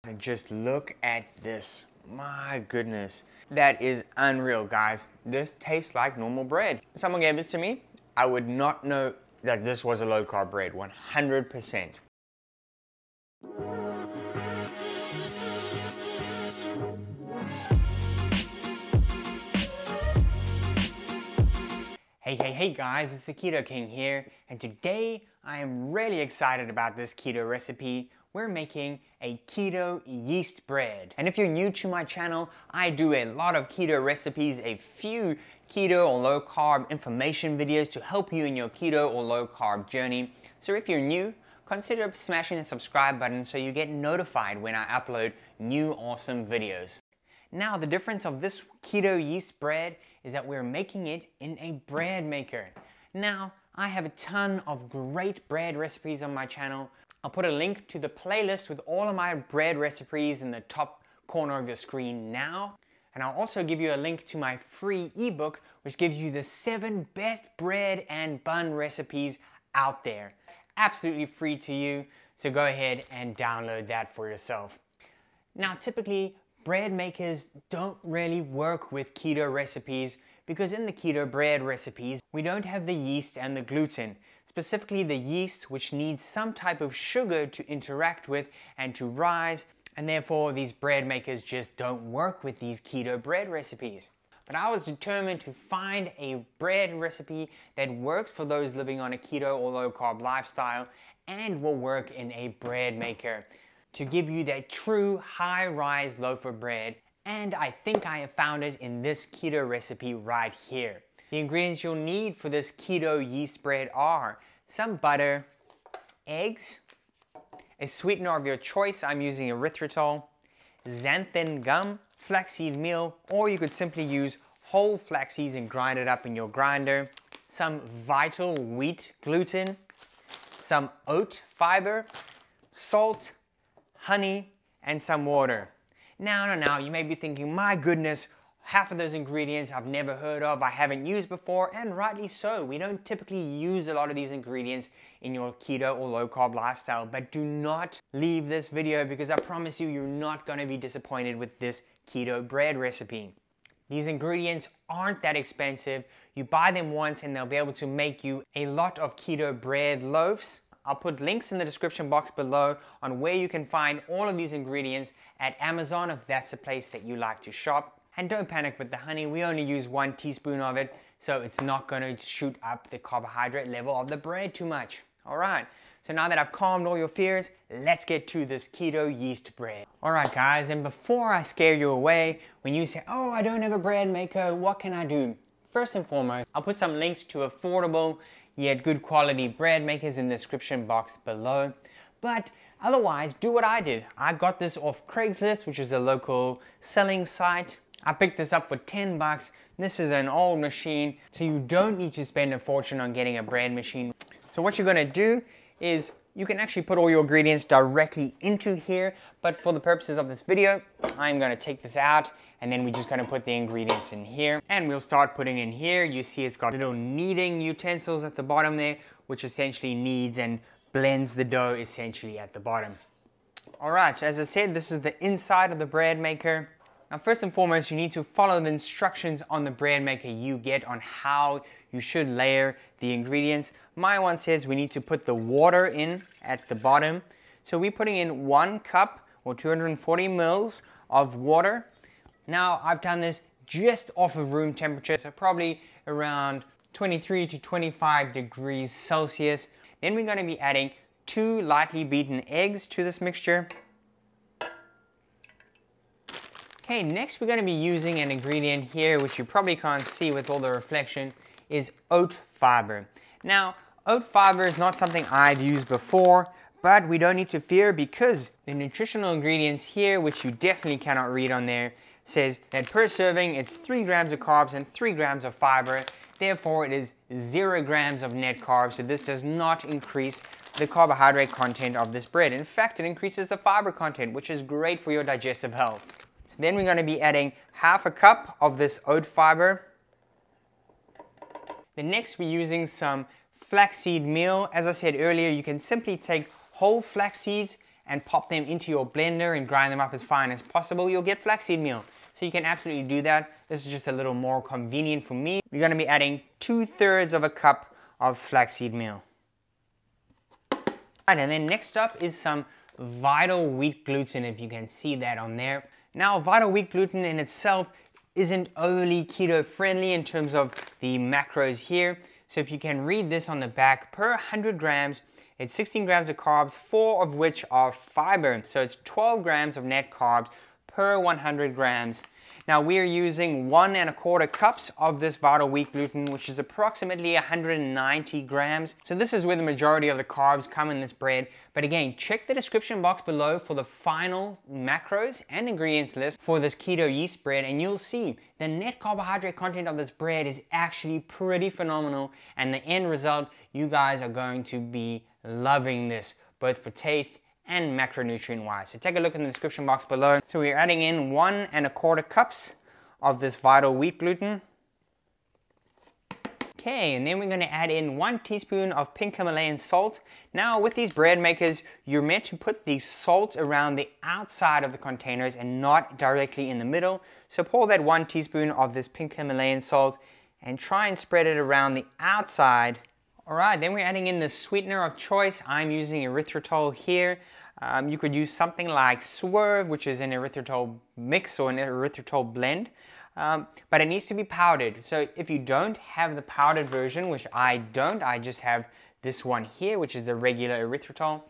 And just look at this. My goodness. That is unreal, guys. This tastes like normal bread. If someone gave this to me, I would not know that this was a low carb bread, 100%. Hey guys, it's the Keto King here, and today I am really excited about this keto recipe. We're making a keto yeast bread. And if you're new to my channel, I do a lot of keto recipes, a few keto or low carb information videos to help you in your keto or low carb journey. So if you're new, consider smashing the subscribe button so you get notified when I upload new awesome videos. Now, the difference of this keto yeast bread is that we're making it in a bread maker. Now, I have a ton of great bread recipes on my channel. I'll put a link to the playlist with all of my bread recipes in the top corner of your screen now. And I'll also give you a link to my free ebook, which gives you the 7 best bread and bun recipes out there. Absolutely free to you, so go ahead and download that for yourself. Now, typically, bread makers don't really work with keto recipes because in the keto bread recipes, we don't have the yeast and the gluten. Specifically the yeast, which needs some type of sugar to interact with and to rise, and therefore these bread makers just don't work with these keto bread recipes. But I was determined to find a bread recipe that works for those living on a keto or low carb lifestyle and will work in a bread maker, to give you that true high-rise loaf of bread, and I think I have found it in this keto recipe right here. The ingredients you'll need for this keto yeast bread are some butter, eggs, a sweetener of your choice, I'm using erythritol, xanthan gum, flaxseed meal, or you could simply use whole flax seeds and grind it up in your grinder, some vital wheat gluten, some oat fiber, salt, honey, and some water. Now, you may be thinking, my goodness, half of those ingredients I've never heard of, I haven't used before, and rightly so. We don't typically use a lot of these ingredients in your keto or low carb lifestyle, but do not leave this video because I promise you, you're not gonna be disappointed with this keto bread recipe. These ingredients aren't that expensive. You buy them once and they'll be able to make you a lot of keto bread loaves. I'll put links in the description box below on where you can find all of these ingredients at Amazon if that's a place that you like to shop. And don't panic with the honey, we only use 1 teaspoon of it, so it's not going to shoot up the carbohydrate level of the bread too much. Alright, so now that I've calmed all your fears, let's get to this keto yeast bread. Alright guys, and before I scare you away, when you say, oh, I don't have a bread maker, what can I do? First and foremost, I'll put some links to affordable yet good quality bread makers in the description box below. But otherwise, do what I did. I got this off Craigslist, which is a local selling site. I picked this up for 10 bucks. This is an old machine, so you don't need to spend a fortune on getting a bread machine. So what you're gonna do is you can actually put all your ingredients directly into here, but for the purposes of this video, I'm gonna take this out and then we're just gonna put the ingredients in here. And we'll start putting in here. You see it's got little kneading utensils at the bottom there, which essentially kneads and blends the dough essentially at the bottom. All right, so as I said, this is the inside of the bread maker. Now, first and foremost, you need to follow the instructions on the bread maker you get on how you should layer the ingredients. My one says we need to put the water in at the bottom. So we're putting in 1 cup or 240 mils of water. Now, I've done this just off of room temperature, so probably around 23 to 25 degrees Celsius. Then we're going to be adding 2 lightly beaten eggs to this mixture. Okay, next we're going to be using an ingredient here, which you probably can't see with all the reflection, is oat fiber. Now, oat fiber is not something I've used before, but we don't need to fear because the nutritional ingredients here, which you definitely cannot read on there, says that per serving it's 3 grams of carbs and 3 grams of fiber. Therefore, it is 0 grams of net carbs, so this does not increase the carbohydrate content of this bread. In fact, it increases the fiber content, which is great for your digestive health. So then we're going to be adding half a cup of this oat fiber. Then next we're using some flaxseed meal. As I said earlier, you can simply take whole flax seeds and pop them into your blender and grind them up as fine as possible, you'll get flaxseed meal. So you can absolutely do that. This is just a little more convenient for me. You're going to be adding 2/3 of a cup of flaxseed meal. Right, and then next up is some vital wheat gluten, if you can see that on there. Now, vital wheat gluten in itself isn't overly keto friendly in terms of the macros here. So if you can read this on the back, per 100 grams, it's 16 grams of carbs, 4 of which are fiber. So it's 12 grams of net carbs per 100 grams. Now we are using 1 1/4 cups of this vital wheat gluten, which is approximately 190 grams. So this is where the majority of the carbs come in this bread. But again, check the description box below for the final macros and ingredients list for this keto yeast bread, and you'll see the net carbohydrate content of this bread is actually pretty phenomenal, and the end result, you guys are going to be loving this, both for taste and macronutrient wise. So take a look in the description box below. So we're adding in 1 1/4 cups of this vital wheat gluten. Okay, and then we're going to add in 1 teaspoon of pink Himalayan salt. Now with these bread makers, you're meant to put the salt around the outside of the containers and not directly in the middle. So pour that 1 teaspoon of this pink Himalayan salt and try and spread it around the outside. Alright, then we're adding in the sweetener of choice. I'm using erythritol here. You could use something like Swerve, which is an erythritol mix or an erythritol blend. But it needs to be powdered. So if you don't have the powdered version, which I don't, I just have this one here, which is the regular erythritol.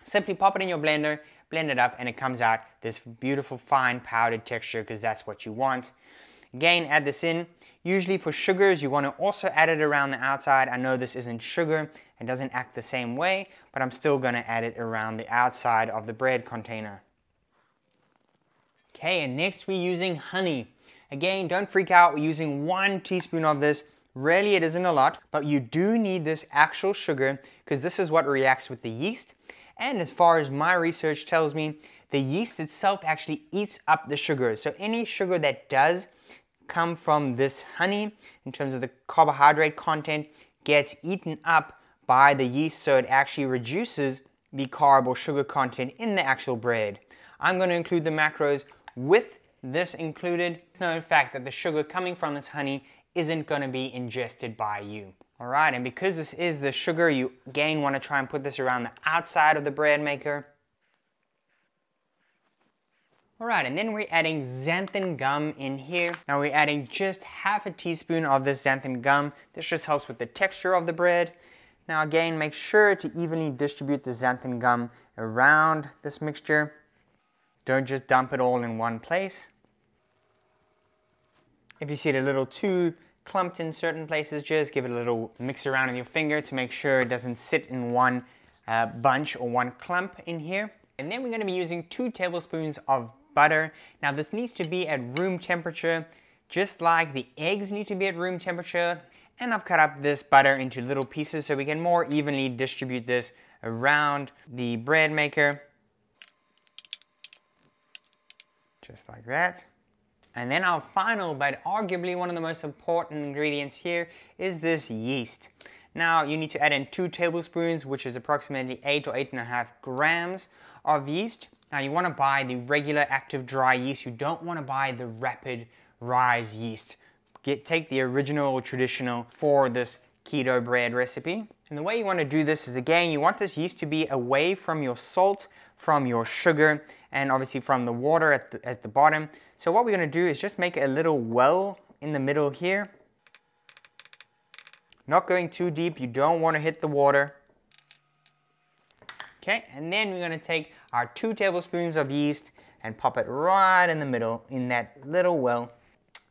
Simply pop it in your blender, blend it up, and it comes out this beautiful fine powdered texture, because that's what you want. Again, add this in. Usually for sugars, you want to also add it around the outside. I know this isn't sugar and doesn't act the same way, but I'm still going to add it around the outside of the bread container. Okay, and next we're using honey. Again, don't freak out, we're using 1 teaspoon of this. Really, it isn't a lot, but you do need this actual sugar, because this is what reacts with the yeast. And as far as my research tells me, the yeast itself actually eats up the sugar. So any sugar that does come from this honey, in terms of the carbohydrate content, gets eaten up by the yeast, so it actually reduces the carb or sugar content in the actual bread. I'm going to include the macros with this included. No, in fact, that the sugar coming from this honey isn't going to be ingested by you. Alright, and because this is the sugar, you again want to try and put this around the outside of the bread maker. Alright, and then we're adding xanthan gum in here. Now we're adding just 1/2 teaspoon of this xanthan gum. This just helps with the texture of the bread. Now again, make sure to evenly distribute the xanthan gum around this mixture. Don't just dump it all in one place. If you see it a little too clumped in certain places, just give it a little mix around with your finger to make sure it doesn't sit in one bunch or one clump in here. And then we're going to be using 2 tablespoons of butter. Now this needs to be at room temperature, just like the eggs need to be at room temperature. And I've cut up this butter into little pieces so we can more evenly distribute this around the bread maker. Just like that. And then our final, but arguably one of the most important ingredients here, is this yeast. Now you need to add in 2 tablespoons, which is approximately 8 or 8.5 grams of yeast. Now you want to buy the regular active dry yeast. You don't want to buy the rapid rise yeast. Take the original or traditional for this keto bread recipe. And the way you want to do this is, again, you want this yeast to be away from your salt, from your sugar, and obviously from the water at the bottom. So what we're going to do is just make a little well in the middle here. Not going too deep, you don't want to hit the water. Okay, and then we're going to take our 2 tablespoons of yeast and pop it right in the middle in that little well.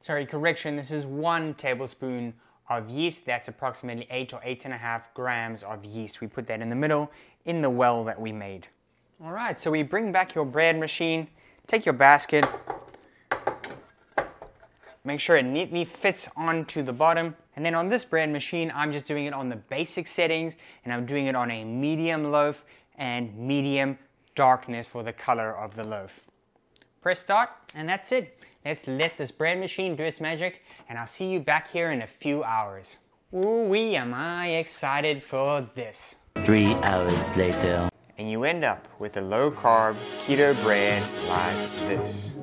Sorry, correction, this is 1 tablespoon of yeast. That's approximately 8 or 8.5 grams of yeast. We put that in the middle in the well that we made. Alright, so we bring back your bread machine, take your basket, make sure it neatly fits onto the bottom. And then on this bread machine, I'm just doing it on the basic settings, and I'm doing it on a medium loaf and medium darkness for the color of the loaf. Press start, and that's it. Let's let this bread machine do its magic, and I'll see you back here in a few hours. Ooh-wee, am I excited for this. 3 hours later. and you end up with a low carb keto bread like this.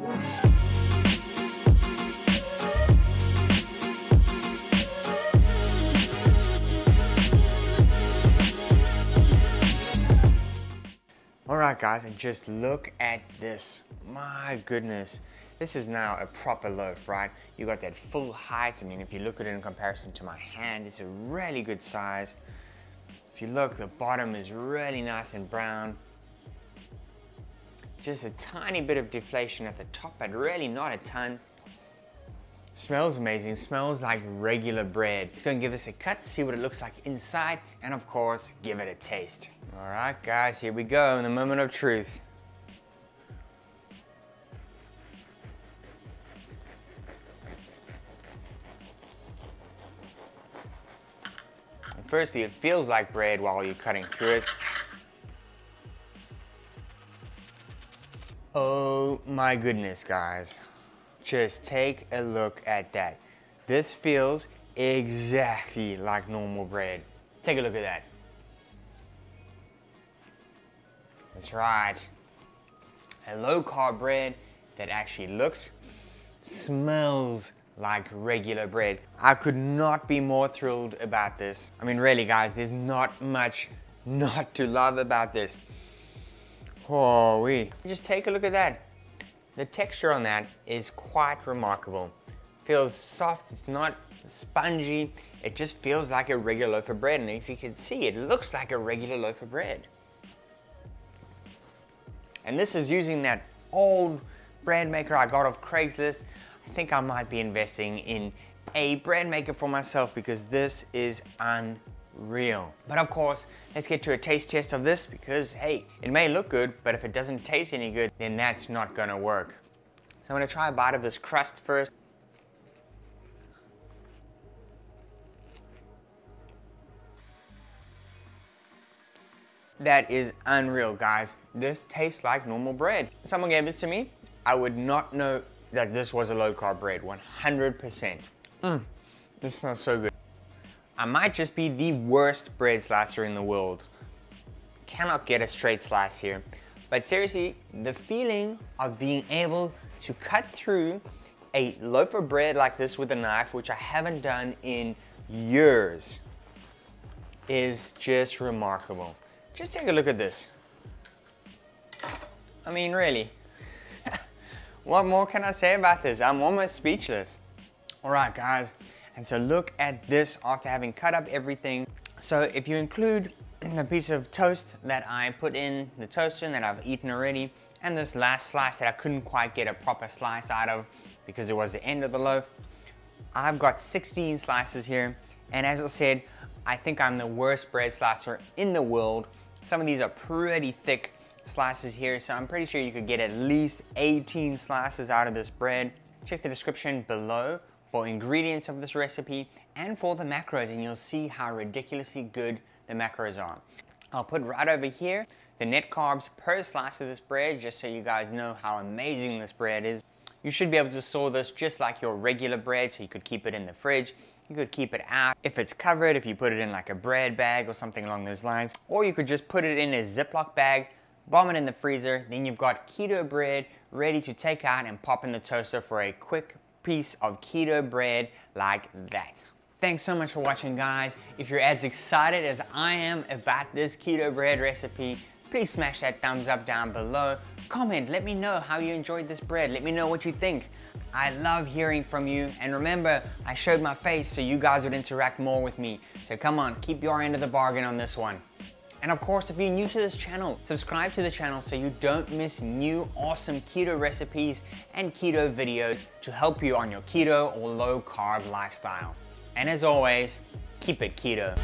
Alright guys, and just look at this. My goodness. This is now a proper loaf, right? You got that full height. I mean, if you look at it in comparison to my hand, it's a really good size. If you look, the bottom is really nice and brown. Just a tiny bit of deflation at the top, but really not a ton. Smells amazing, smells like regular bread. It's going to give us a cut, see what it looks like inside, and of course, give it a taste. All right, guys, here we go, in the moment of truth. And firstly, it feels like bread while you're cutting through it. Oh my goodness, guys. Just take a look at that. This feels exactly like normal bread. Take a look at that. That's right. A low carb bread that actually looks, smells like regular bread. I could not be more thrilled about this. I mean, really guys, there's not much not to love about this. Holy. Just take a look at that. The texture on that is quite remarkable. Feels soft, it's not spongy. It just feels like a regular loaf of bread. And if you can see, it looks like a regular loaf of bread. And this is using that old bread maker I got off Craigslist. I think I might be investing in a bread maker for myself because this is unreal. But of course, let's get to a taste test of this because, hey, it may look good, but if it doesn't taste any good, then that's not gonna work. So I'm gonna try a bite of this crust first. That is unreal, guys. This tastes like normal bread. If someone gave this to me, I would not know that this was a low carb bread, 100%. This smells so good. I might just be the worst bread slicer in the world. Cannot get a straight slice here. But seriously, the feeling of being able to cut through a loaf of bread like this with a knife, which I haven't done in years, is just remarkable. Just take a look at this. I mean, really. What more can I say about this? I'm almost speechless. All right, guys. And so look at this after having cut up everything. So if you include the piece of toast that I put in the toaster that I've eaten already, and this last slice that I couldn't quite get a proper slice out of because it was the end of the loaf, I've got 16 slices here. And as I said, I think I'm the worst bread slicer in the world. Some of these are pretty thick slices here, so I'm pretty sure you could get at least 18 slices out of this bread. Check the description below for ingredients of this recipe and for the macros, and you'll see how ridiculously good the macros are. I'll put right over here the net carbs per slice of this bread, just so you guys know how amazing this bread is. You should be able to store this just like your regular bread, so you could keep it in the fridge. You could keep it out if it's covered, if you put it in like a bread bag or something along those lines. Or you could just put it in a Ziploc bag, bomb it in the freezer, then you've got keto bread ready to take out and pop in the toaster for a quick piece of keto bread like that. Thanks so much for watching, guys. If you're as excited as I am about this keto bread recipe, please smash that thumbs up down below. Comment, let me know how you enjoyed this bread. Let me know what you think. I love hearing from you. And remember, I showed my face so you guys would interact more with me. So come on, keep your end of the bargain on this one. And of course, if you're new to this channel, subscribe to the channel so you don't miss new awesome keto recipes and keto videos to help you on your keto or low carb lifestyle. And as always, keep it keto.